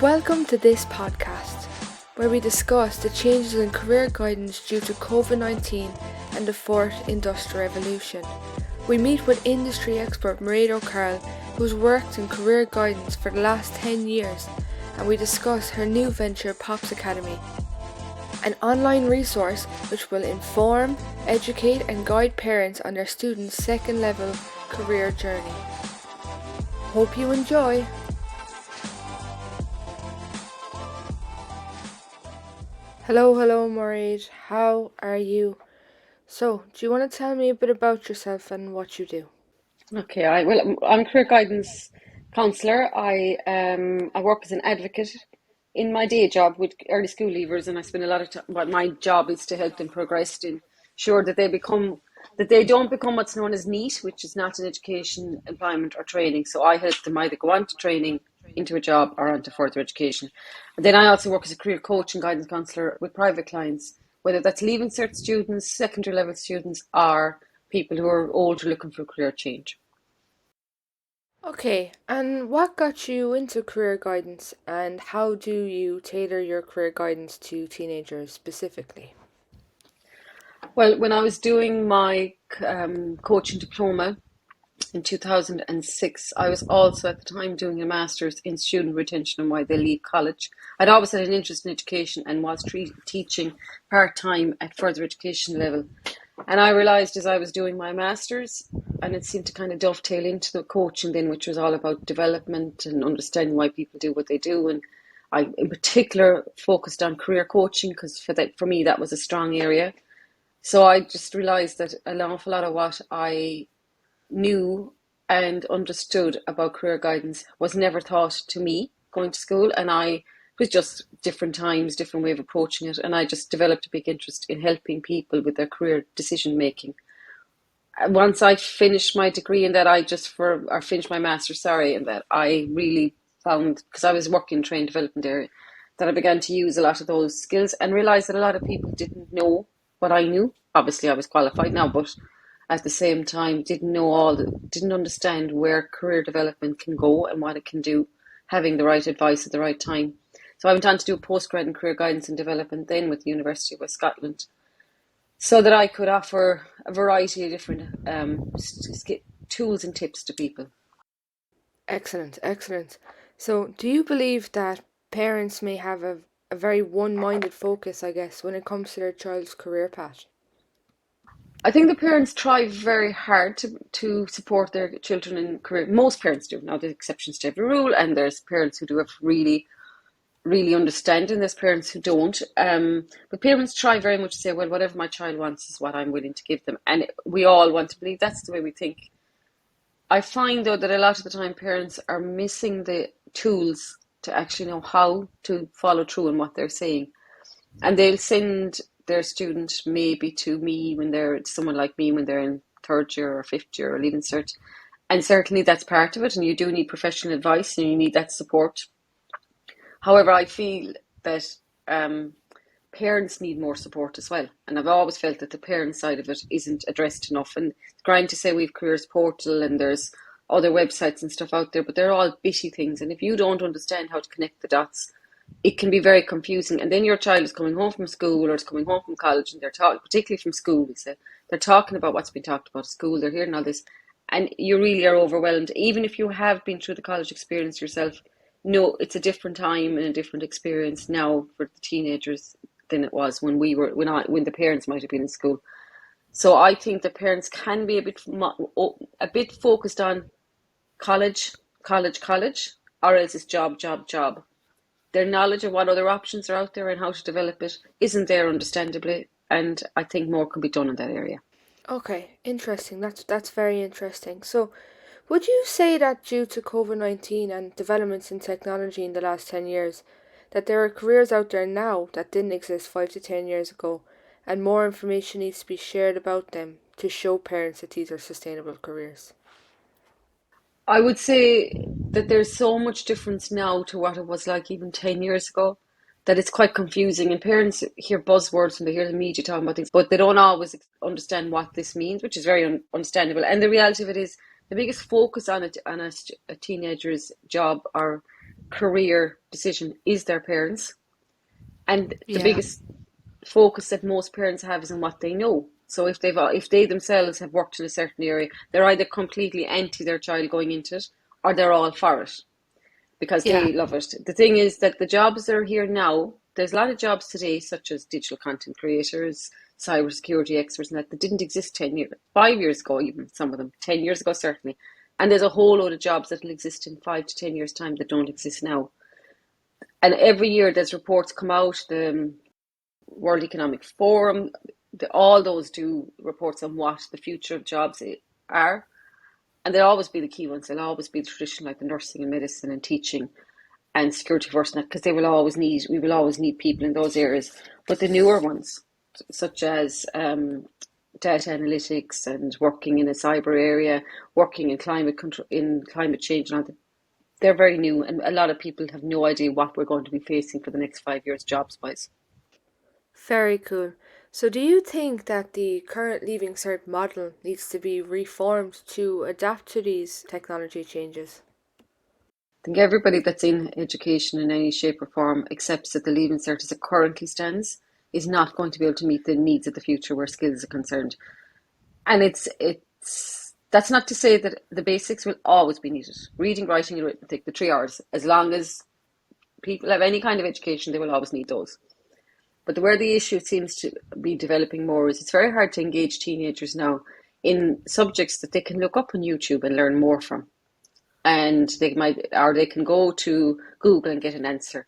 Welcome to this podcast, where we discuss the changes in career guidance due to COVID-19 and the fourth industrial revolution. We meet with industry expert Máiréad O'Carroll, who's worked in career guidance for the last 10 years, and we discuss her new venture P.O.P.S Academy, an online resource which will inform, educate and guide parents on their students' second level career journey. Hope you enjoy! Hello Máiréad, how are you? So, do you want to tell me a bit about yourself and what you do? Okay, I'm a career guidance counsellor. I work as an advocate in my day job with early school leavers, and I spend a lot of time. Well, my job is to help them progress, to ensure that they don't become what's known as NEET, which is not in education, employment, or training. So I help them either go on to training, into a job, or onto further education. And then I also work as a career coach and guidance counsellor with private clients, whether that's leaving cert students, secondary level students, or people who are older looking for career change. Okay, and what got you into career guidance, and how do you tailor your career guidance to teenagers specifically? Well, when I was doing my coaching diploma in 2006, I was also at the time doing a master's in student retention and why they leave college. I'd always had an interest in education and was teaching part-time at further education level. And I realised as I was doing my master's, and it seemed to kind of dovetail into the coaching then, which was all about development and understanding why people do what they do. And I, in particular, focused on career coaching because for me, that was a strong area. So I just realised that an awful lot of what I knew and understood about career guidance was never taught to me going to school, and it was just different times, different way of approaching it, and I just developed a big interest in helping people with their career decision making. Once I finished my degree in that, finished my master's, sorry, in that I really found, because I was working in training development area, that I began to use a lot of those skills and realised that a lot of people didn't know what I knew. Obviously, I was qualified now, but at the same time, didn't understand where career development can go and what it can do, having the right advice at the right time. So I went on to do a postgrad in career guidance and development then with the University of West Scotland, so that I could offer a variety of different tools and tips to people. Excellent. So, do you believe that parents may have a very one-minded focus, I guess, when it comes to their child's career path? I think the parents try very hard to support their children in career. Most parents do. Now, there's exceptions to every rule, and there's parents who do it really, really understanding. There's parents who don't. But parents try very much to say, well, whatever my child wants is what I'm willing to give them. And we all want to believe that's the way we think. I find, though, that a lot of the time parents are missing the tools to actually know how to follow through on what they're saying. And they'll send their student maybe to me someone like me when they're in third year or fifth year or leaving cert. And certainly that's part of it. And you do need professional advice and you need that support. However, I feel that parents need more support as well. And I've always felt that the parent side of it isn't addressed enough. And it's grand to say we've Careers Portal and there's other websites and stuff out there, but they're all bitty things. And if you don't understand how to connect the dots, it can be very confusing. And then your child is coming home from school or is coming home from college and they're talking, particularly from school, they're talking about what's been talked about at school, they're hearing all this, and you really are overwhelmed. Even if you have been through the college experience yourself, no, it's a different time and a different experience now for the teenagers than it was when the parents might have been in school. So I think the parents can be a bit focused on college, or else it's job. Their knowledge of what other options are out there and how to develop it isn't there, understandably, and I think more can be done in that area. Okay, interesting. That's very interesting. So, would you say that due to COVID-19 and developments in technology in the last 10 years, that there are careers out there now that didn't exist 5 to 10 years ago, and more information needs to be shared about them to show parents that these are sustainable careers? I would say that there's so much difference now to what it was like even 10 years ago that it's quite confusing. And parents hear buzzwords and they hear the media talking about things, but they don't always understand what this means, which is very understandable. And the reality of it is the biggest focus on a teenager's job or career decision is their parents. And the Yeah. biggest focus that most parents have is on what they know. So if they themselves have worked in a certain area, they're either completely anti their child going into it, or they're all for it because Yeah. they love it. The thing is that the jobs that are here now, there's a lot of jobs today, such as digital content creators, cybersecurity experts, and that didn't exist 10 years, 5 years ago, even some of them, 10 years ago, certainly. And there's a whole load of jobs that will exist in 5 to 10 years' time that don't exist now. And every year there's reports come out, the World Economic Forum, all those do reports on what the future of jobs are. And they'll always be the key ones. They'll always be the traditional, like the nursing and medicine and teaching and security force, because we will always need people in those areas. But the newer ones, such as data analytics and working in a cyber area, working in climate control, in climate change, and all that, they're very new, and a lot of people have no idea what we're going to be facing for the next 5 years, jobs wise. Very cool. So, do you think that the current Leaving Cert model needs to be reformed to adapt to these technology changes? I think everybody that's in education in any shape or form accepts that the Leaving Cert as it currently stands is not going to be able to meet the needs of the future where skills are concerned. And it's that's not to say that the basics will always be needed. Reading, writing, and arithmetic, the 3 R's. As long as people have any kind of education, they will always need those. But where the issue seems to be developing more is it's very hard to engage teenagers now in subjects that they can look up on YouTube and learn more from. And they can go to Google and get an answer.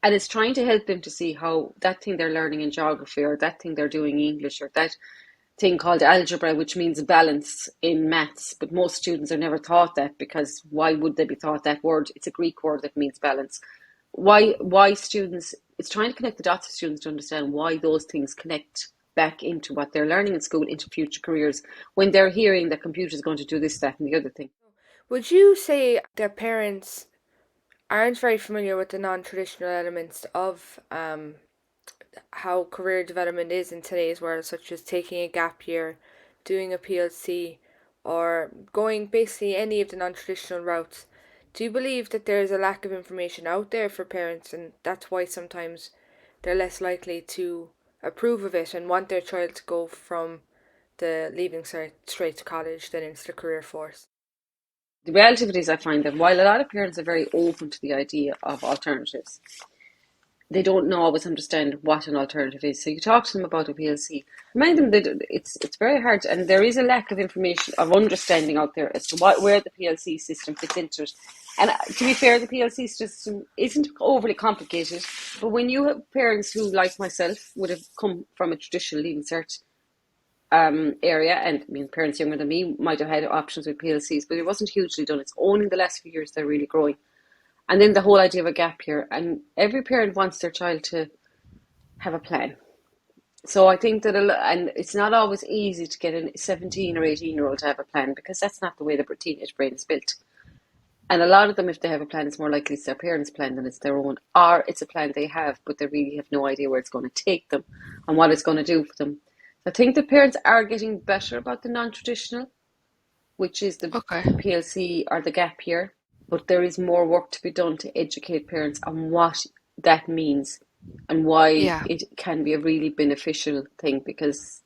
And it's trying to help them to see how that thing they're learning in geography, or that thing they're doing in English, or that thing called algebra, which means balance in maths. But most students are never taught that, because why would they be taught that word? It's a Greek word that means balance. Why students, it's trying to connect the dots for students to understand why those things connect back into what they're learning in school, into future careers, when they're hearing that computers are going to do this, that, and the other thing. Would you say that parents aren't very familiar with the non-traditional elements of how career development is in today's world, such as taking a gap year, doing a PLC, or going basically any of the non-traditional routes? Do you believe that there is a lack of information out there for parents, and that's why sometimes they're less likely to approve of it and want their child to go from the Leaving Cert straight to college than into the career force? The reality of it is, I find that while a lot of parents are very open to the idea of alternatives, they don't always understand what an alternative is. So you talk to them about a PLC. Remind them that it's very hard, and there is a lack of information, of understanding out there as to where the PLC system fits into it. And to be fair, the PLC system isn't overly complicated, but when you have parents who, like myself, would have come from a traditional Leaving Cert area, and I mean, parents younger than me might have had options with PLCs, but it wasn't hugely done. It's only in the last few years they're really growing. And then the whole idea of a gap year, and every parent wants their child to have a plan. So I think that, and it's not always easy to get a 17 or 18-year-old to have a plan, because that's not the way the teenage brain is built. And a lot of them, if they have a plan, it's more likely it's their parents' plan than it's their own, or it's a plan they have, but they really have no idea where it's going to take them and what it's going to do for them. I think the parents are getting better about the non-traditional, which is the Okay. PLC or the gap year, but there is more work to be done to educate parents on what that means and why Yeah. it can be a really beneficial thing, because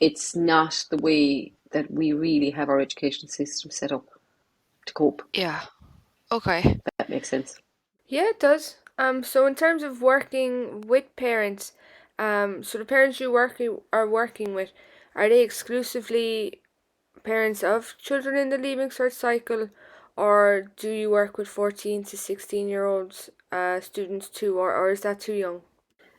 it's not the way that we really have our education system set up to cope. Yeah. Okay. That makes sense. Yeah, it does. So in terms of working with parents, so the parents you are working with, are they exclusively parents of children in the Leaving Cert cycle, or do you work with 14 to 16-year-olds students too, or is that too young?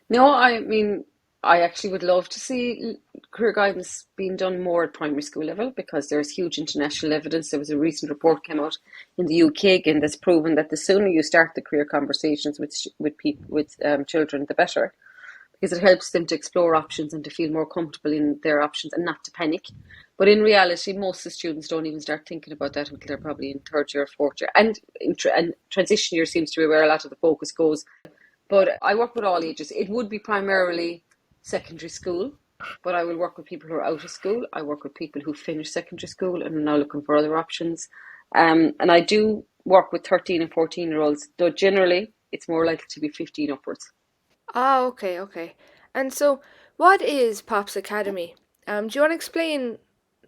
No, I mean, I actually would love to see career guidance being done more at primary school level, because there's huge international evidence. There was a recent report came out in the UK again that's proven that the sooner you start the career conversations with people with children, the better, because it helps them to explore options and to feel more comfortable in their options and not to panic. But in reality, most of the students don't even start thinking about that until they're probably in third year or fourth year. And and transition year seems to be where a lot of the focus goes. But I work with all ages. It would be primarily secondary school, but I will work with people who are out of school. I work with people who finish secondary school and are now looking for other options. And I do work with 13 and 14-year-olds, though generally it's more likely to be 15 upwards. Ah, okay. And so, what is P.O.P.S Academy? Do you want to explain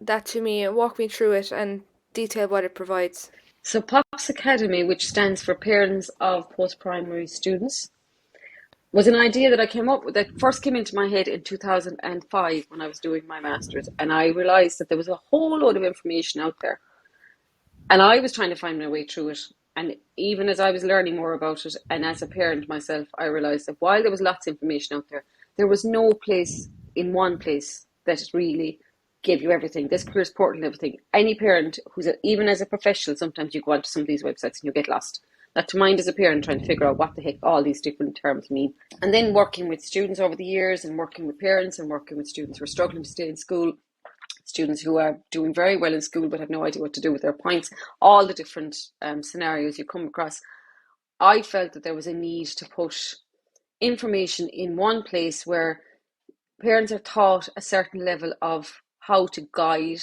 that to me and walk me through it and detail what it provides? So P.O.P.S Academy, which stands for Parents of Post-Primary Students, was an idea that I came up with that first came into my head in 2005 when I was doing my master's, and I realised that there was a whole load of information out there, and I was trying to find my way through it. And even as I was learning more about it, and as a parent myself, I realised that while there was lots of information out there, there was no place in one place that really gave you everything. This careers portal and everything. Any parent even as a professional, sometimes you go onto some of these websites and you get lost. That to mind as a parent trying to figure out what the heck all these different terms mean. And then working with students over the years and working with parents and working with students who are struggling to stay in school, students who are doing very well in school but have no idea what to do with their points, all the different scenarios you come across, I felt that there was a need to put information in one place where parents are taught a certain level of how to guide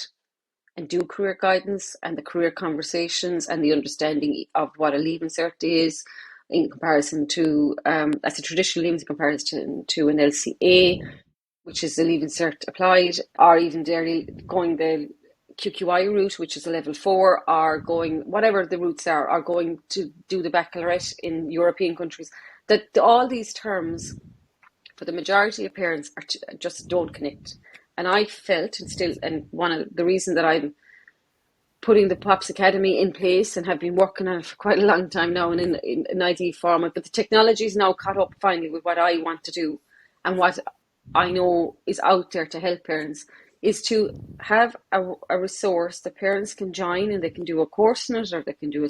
and do career guidance and the career conversations and the understanding of what a leaving cert is in comparison to, as a traditional leaving in comparison to an LCA, which is the leaving cert applied, or even going the QQI route, which is a level 4, or going, whatever the routes are going to do the baccalaureate in European countries. That all these terms, for the majority of parents, just don't connect. And I felt, and one of the reasons that I'm putting the P.O.P.S Academy in place and have been working on it for quite a long time now in an ID format, but the technology is now caught up finally with what I want to do and what I know is out there to help parents, is to have a resource that parents can join, and they can do a course in it, or they can do a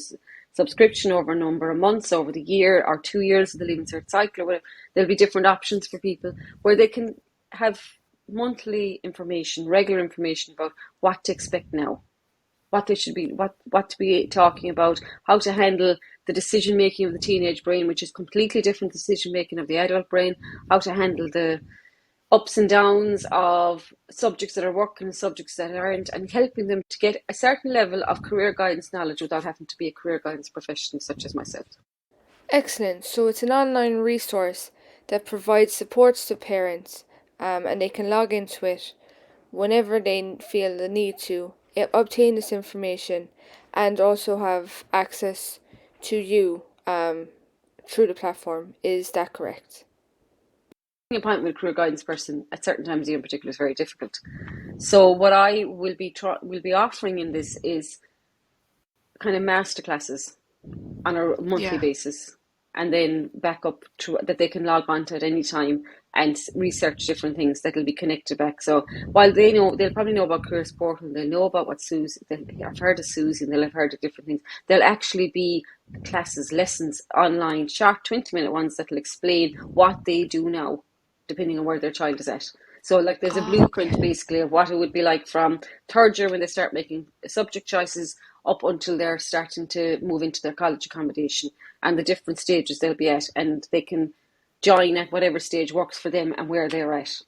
subscription over a number of months, over the year or 2 years of the Leaving Cert cycle, or whatever. There'll be different options for people where they can have monthly information, regular information about what to expect now, what they should be, what to be talking about, how to handle the decision making of the teenage brain, which is completely different decision making of the adult brain, how to handle the ups and downs of subjects that are working and subjects that aren't, and helping them to get a certain level of career guidance knowledge without having to be a career guidance professional such as myself. Excellent. So it's an online resource that provides supports to parents, and they can log into it whenever they feel the need to obtain this information, and also have access to you through the platform. Is that correct? An appointment with a career guidance person at certain times of the year in particular is very difficult. So what I will be offering in this is kind of masterclasses on a monthly basis, and then back up to that they can log on to at any time and research different things that'll be connected back. So while they'll probably know about Careers Portal, they'll know about what Susie, they'll have heard of Susie, and they'll have heard of different things. There'll actually be classes, lessons online, short 20-minute ones that'll explain what they do now, depending on where their child is at. So like there's a blueprint basically of what it would be like from third year when they start making subject choices up until they're starting to move into their college accommodation, and the different stages they'll be at, and they can join at whatever stage works for them and where they're at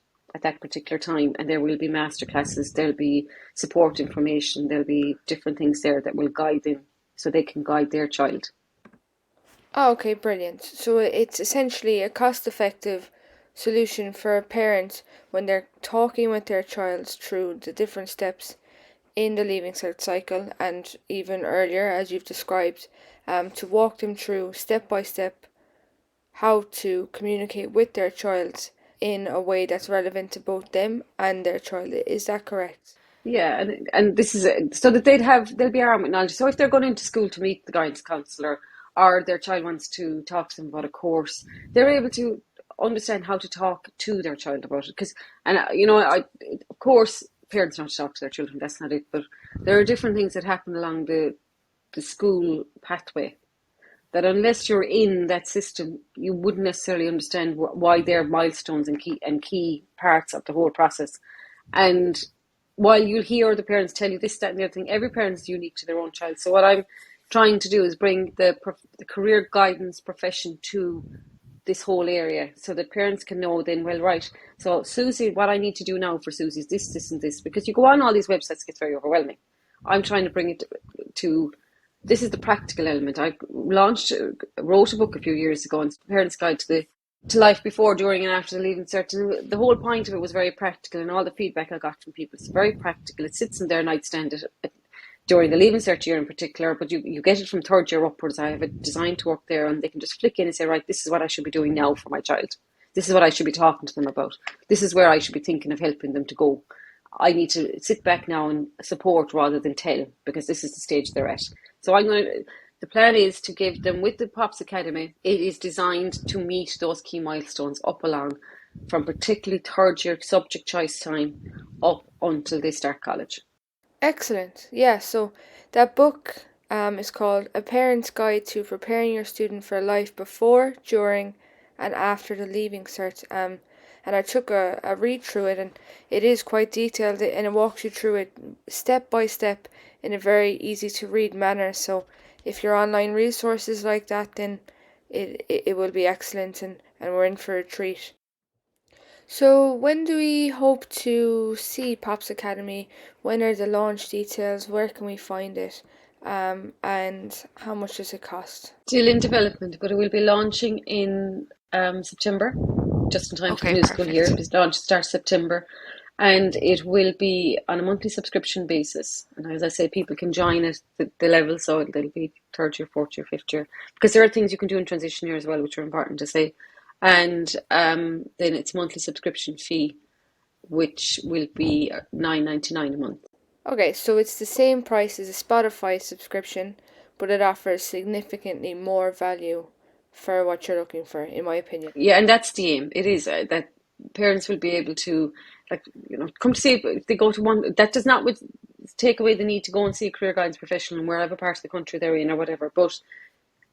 that particular time. And there will be masterclasses, there'll be support information, there'll be different things there that will guide them so they can guide their child. Oh, okay, brilliant. So it's essentially a cost-effective solution for a parent when they're talking with their child through the different steps in the Leaving Cert cycle, and even earlier, as you've described, to walk them through step by step how to communicate with their child in a way that's relevant to both them and their child. Is that correct? Yeah, and this is so that they'll be armed with knowledge. So if they're going into school to meet the guidance counsellor, or their child wants to talk to them about a course, they're able to understand how to talk to their child about it. Because, and of course, parents know how to talk to their children. That's not it. But there are different things that happen along the school pathway that unless you're in that system, you wouldn't necessarily understand why they're milestones and key parts of the whole process. And while you'll hear the parents tell you this, that, and the other thing, every parent is unique to their own child. So what I'm trying to do is bring the career guidance profession to this whole area so that parents can know then, well, right, so Susie, what I need to do now for Susie is this, this, and this. Because you go on all these websites, it gets very overwhelming. I'm trying to bring it to this is the practical element. I wrote a book a few years ago on Parents' Guide to Life Before, During, and After the Leaving Cert. And the whole point of it was very practical, and all the feedback I got from people is very practical. It sits in their nightstand during the Leaving Cert year in particular, but you get it from third year upwards. I have it designed to work there, and they can just flick in and say, right, this is what I should be doing now for my child. This is what I should be talking to them about. This is where I should be thinking of helping them to go. I need to sit back now and support rather than tell, because this is the stage they're at. So the plan is to give them, with the P.O.P.S Academy, it is designed to meet those key milestones up along from particularly third year subject choice time up until they start college. Excellent. Yeah, so that book is called A Parent's Guide to Preparing Your Student for Life Before, During, and After the Leaving Cert. And I took a read through it, and it is quite detailed, and it walks you through it step by step in a very easy to read manner. So if your online resources like that, then it will be excellent, and we're in for a treat. So when do we hope to see P.O.P.S Academy? When are the launch details? Where can we find it? And how much does it cost? Still in development, but it will be launching in September, just in time for the Okay, new school year. perfect. It starts September, and it will be on a monthly subscription basis. And as I say, people can join at the level, so it'll be third year, fourth year, fifth year, because there are things you can do in transition year as well, which are important to say. And then it's monthly subscription fee, which will be $9.99 a month. Okay, so it's the same price as a Spotify subscription, but it offers significantly more value for what you're looking for, in my opinion. Yeah, and that's the aim. It is that parents will be able to, come to see if they go to one. That does not take away the need to go and see a career guidance professional in wherever part of the country they're in or whatever, but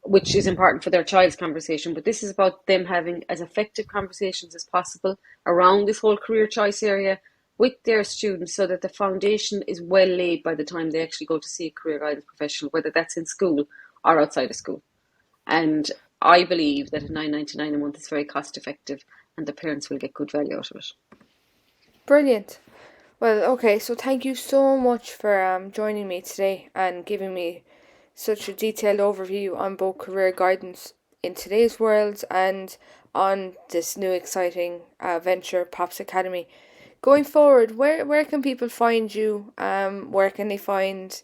which is important for their child's conversation. But this is about them having as effective conversations as possible around this whole career choice area with their students, so that the foundation is well laid by the time they actually go to see a career guidance professional, whether that's in school or outside of school. And I believe that at $9.99 a month is very cost effective, and the parents will get good value out of it. Brilliant. Well, okay, so thank you so much for joining me today and giving me such a detailed overview on both career guidance in today's world and on this new exciting venture, P.O.P.S Academy. Going forward, where can people find you? Where can they find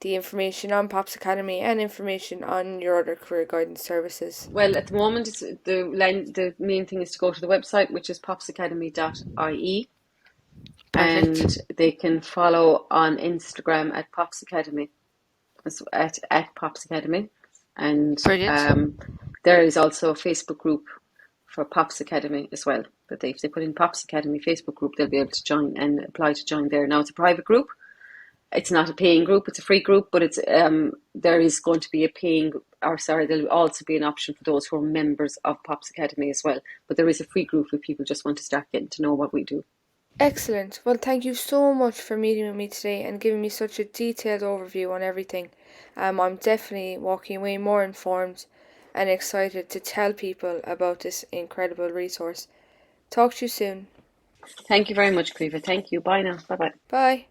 the information on P.O.P.S Academy and information on your other career guidance services? Well, at the moment, the main thing is to go to the website, which is popsacademy.ie, Perfect. and they can follow on Instagram at P.O.P.S Academy, at P.O.P.S Academy, and Brilliant. there is also a Facebook group for P.O.P.S Academy as well. But if they put in P.O.P.S Academy Facebook group, they'll be able to join and apply to join there. Now, it's a private group. It's not a paying group, it's a free group, but it's there is going to be a paying, or sorry, there'll also be an option for those who are members of P.O.P.S Academy as well. But there is a free group if people just want to start getting to know what we do. Excellent. Well, thank you so much for meeting with me today and giving me such a detailed overview on everything. I'm definitely walking away more informed and excited to tell people about this incredible resource. Talk to you soon. Thank you very much, Cleva. Thank you. Bye now. Bye bye. Bye.